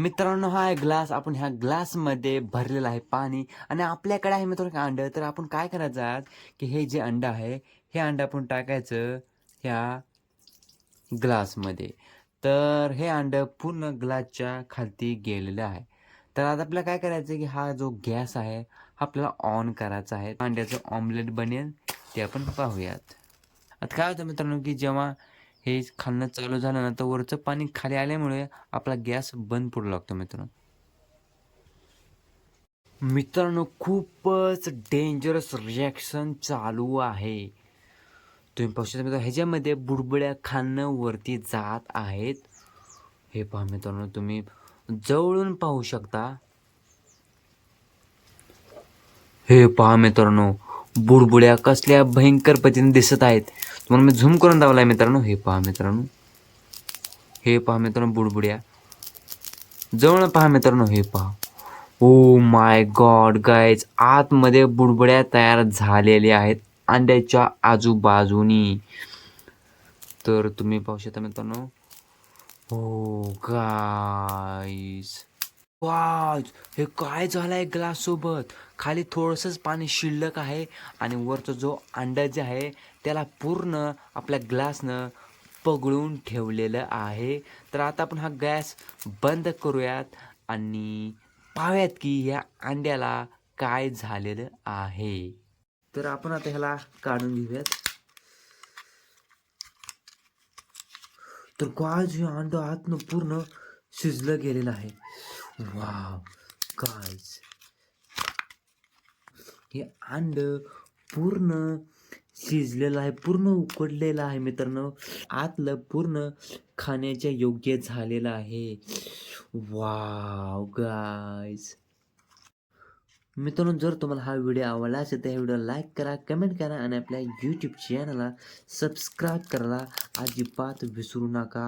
मित्रांनो, हा आहे ग्लास. आपण ह्या ग्लासमध्ये भरलेला आहे पाणी आणि आपल्याकडे आहे मित्रांनो अंड. तर आपण काय करायचं आज, की हे जे अंड आहे, हे अंड आपण टाकायचं ह्या ग्लासमध्ये. तर हे अंड पूर्ण ग्लासच्या खालती गेलेलं आहे. तर आता आपल्याला काय करायचं की हा जो गॅस आहे, हा आपल्याला ऑन करायचा आहे. अंड्याचं ऑमलेट बनेल ते आपण पाहूयात. आता काय होतं मित्रांनो, की जेव्हा हे खालनं चालू झालं ना, तर वरचं पाणी खाली आल्यामुळे आपला गॅस बंद पडू लागतो मित्रांनो. मित्रांनो, खूपच डेंजरस रिॲक्शन चालू आहे. तुम्ही पाहू शकता मित्रांनो, ह्याच्यामध्ये बुडबुड्या खालनं वरती जात आहेत. हे पहा मित्रांनो, तुम्ही जवळून पाहू शकता. हे पहा मित्रांनो, बुडबुड्या कसल्या भयंकर पद्धतीने दिसत आहेत. तुम्हाला मी झूम करून दाखवलाय मित्रांनो. हे पहा मित्रांनो, हे पहा मित्रांनो बुडबुड्या. जवळ पहा मित्रांनो, हे पहा. ओ माय गॉड गाईज, आतमध्ये बुडबुड्या तयार झालेल्या आहेत अंड्याच्या आजूबाजूनी. तर तुम्ही पाहू शकता मित्रांनो. हो गाईज, वाज हे काय झालंय ग्लास सोबत. खाली थोडंसंच पाणी शिल्लक आहे आणि वरचा जो अंडा जे आहे त्याला पूर्ण आपल्या ग्लासनं पगळून ठेवलेलं आहे. तर आता आपण हा गॅस बंद करूयात आणि पाहूयात की ह्या अंड्याला काय झालेलं आहे. तर आपण आता ह्याला काढून घेऊयात. तर काय हे अंड आतनं पूर्ण शिजलं गेलेलं आहे. वाव गाईज, हे अंड पूर्ण शिजलेलं आहे, पूर्ण उकडलेलं आहे मित्रांनो. आतलं पूर्ण खाण्याच्या योग्य झालेलं आहे. वाव गाईज, मित्रांनो, जर तुम्हाला हा व्हिडिओ आवडला असेल तर या व्हिडिओला लाईक करा, कमेंट करा आणि आपल्या यूट्यूब चॅनलला सबस्क्राईब करायला अजिबात विसरू नका.